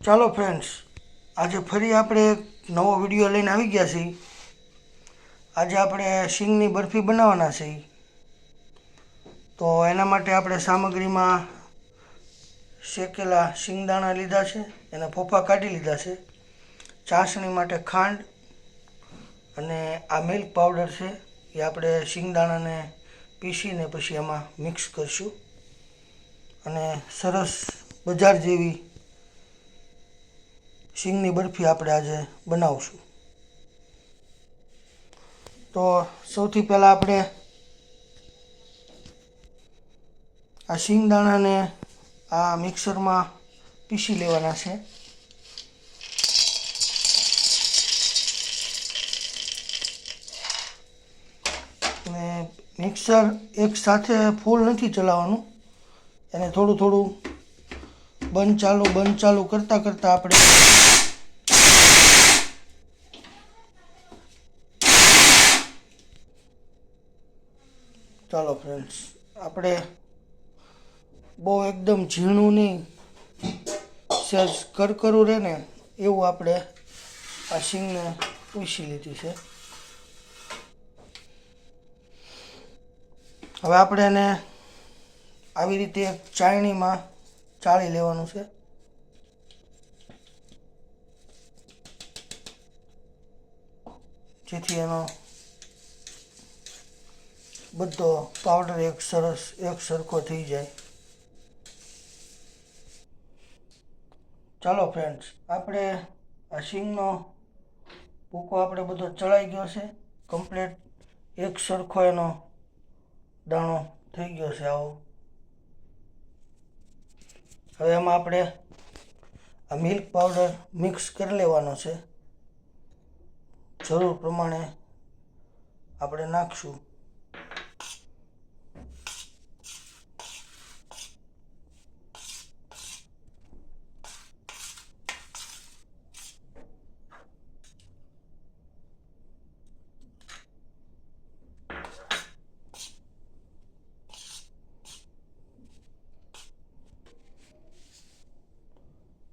ચાલો ફ્રેન્ડ્સ, આજે ફરી આપણે એક નવો વિડીયો લઈને આવી ગયા છીએ. આજે આપણે શીંગની બરફી બનાવવાના છીએ. તો એના માટે આપણે સામગ્રીમાં શેકેલા શિંગદાણા લીધા છે, એના ફોફા કાઢી લીધા છે. ચાસણી માટે ખાંડ અને આ મિલ્ક પાવડર છે, એ આપણે શિંગદાણાને પીસીને પછી એમાં મિક્સ કરીશું અને સરસ બજાર જેવી શીંગની બરફી આપણે આજે બનાવશું. તો સૌથી પહેલાં આપણે આ શિંગદાણાને આ મિક્સરમાં પીસી લેવાના છે. અને મિક્સર એક સાથે ફૂલ નથી ચલાવવાનું, એને થોડું થોડું બંધ ચાલુ કરતાં આપણે ચાલો ફ્રેન્ડ્સ, આપણે બહુ એકદમ ઝીણું નહીં, સહેજ કરકરું રહે ને એવું આપણે આ શીંગને પીસી લીધી છે. હવે આપણે એને આવી રીતે એક ચાળણીમાં ચાળી લેવાનું છે. જેથી એનો બધો પાવડર એક સરખો થઈ જાય. ચાલો ફ્રેન્ડ્સ, આપણે આ શીંગનો ભૂકો આપણે બધો ચડાઈ ગયો છે. કમ્પ્લીટ એક સરખો એનો દાણો થઈ ગયો છે આવો. હવે એમાં આપણે આ મિલ્ક પાવડર મિક્સ કરી લેવાનો છે. જરૂર પ્રમાણે આપણે નાખશું.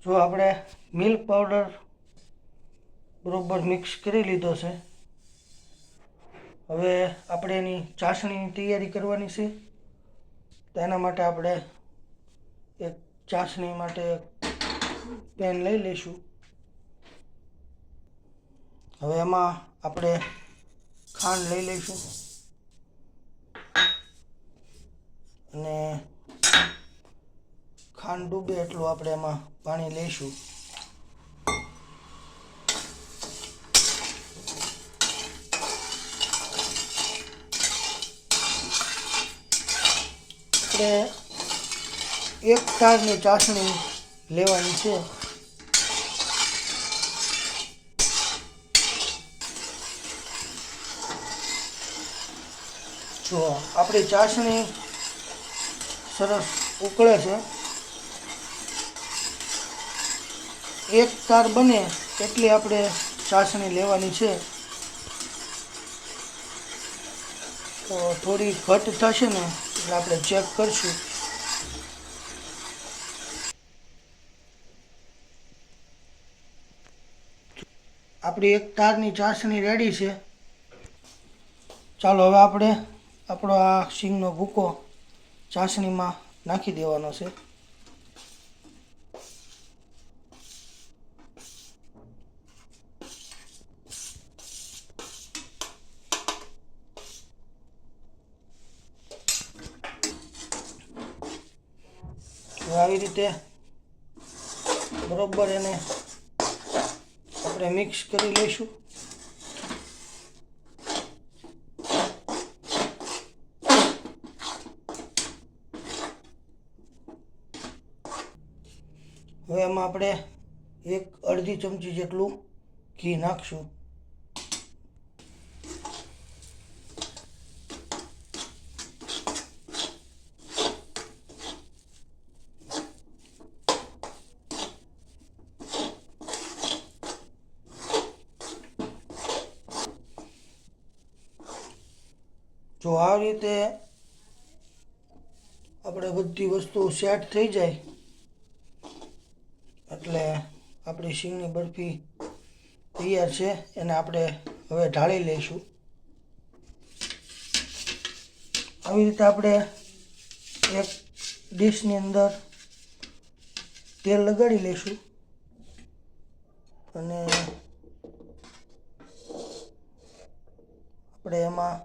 જો આપણે મિલ્ક પાવડર બરોબર મિક્સ કરી લીધો છે, હવે આપણે એની ચાસણીની તૈયારી કરવાની છે. તો એના માટે આપણે એક ચાસણી માટે પેન લઈ લઈશું. હવે એમાં આપણે ખાંડ લઈ લઈશું અને ખાંડ ડૂબે એટલું આપણે એમાં પાણી લઈશું. આપણે એક તારની ચાસણી લેવાની છે. જો આપણી ચાસણી સરસ ઉકળે છે. એક તાર બને એટલી આપણે ચાસણી લેવાની છે. તો થોડી ઘટ થશે ને એટલે આપણે ચેક કરશું. આપણી એક તારની ચાસણી રેડી છે. ચાલો હવે આપણે આપણો આ શીંગનો ભૂકો ચાસણીમાં નાખી દેવાનો છે. આવી રીતે બરોબર એને આપણે મિક્સ કરી લઈશું. હવે એમાં આપણે અડધી ચમચી જેટલું ઘી નાખશું. જો આ રીતે આપણે બધી વસ્તુ સેટ થઈ જાય એટલે આપણી સિંગની બરફી તૈયાર છે. એને આપણે હવે ઢાળી લઈશું. આવી રીતે આપણે એક ડીશની અંદર તેલ લગાડી લઈશું અને આપણે એમાં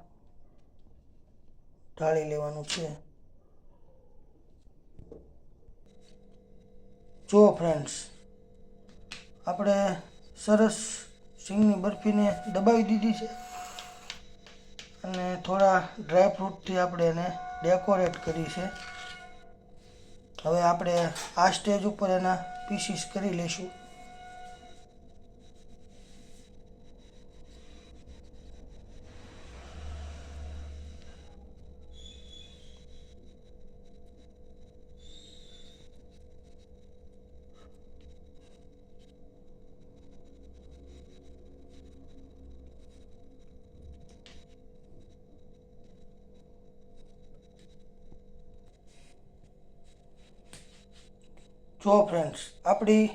ઢાળી લેવાનું છે. જો ફ્રેન્ડ્સ, આપણે સરસ સિંગની બરફીને દબાવી દીધી છે અને થોડા ડ્રાય ફ્રૂટથી આપણે એને ડેકોરેટ કરી છે. હવે આપણે આ સ્ટેજ ઉપર એના પીસીસ કરી લઈશું. જો ફ્રેન્ડ્સ, આપણી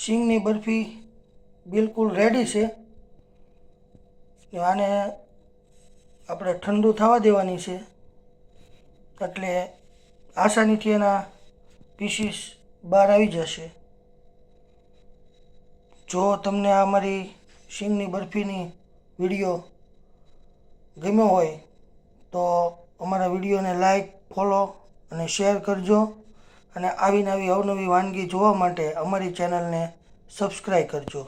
સિંગની બરફી બિલકુલ રેડી છે. આને આપણે ઠંડુ થવા દેવાની છે એટલે આસાનીથી એના પીસીસ બહાર આવી જશે. જો તમને આ મારી સિંગની બરફીની વિડીયો ગમ્યો હોય તો અમારા વિડીયોને લાઈક, ફોલો અને શેર કરજો અને આવી નવી અવનવી વાનગી જોવા માટે અમારી ચેનલને સબસ્ક્રાઈબ કરજો.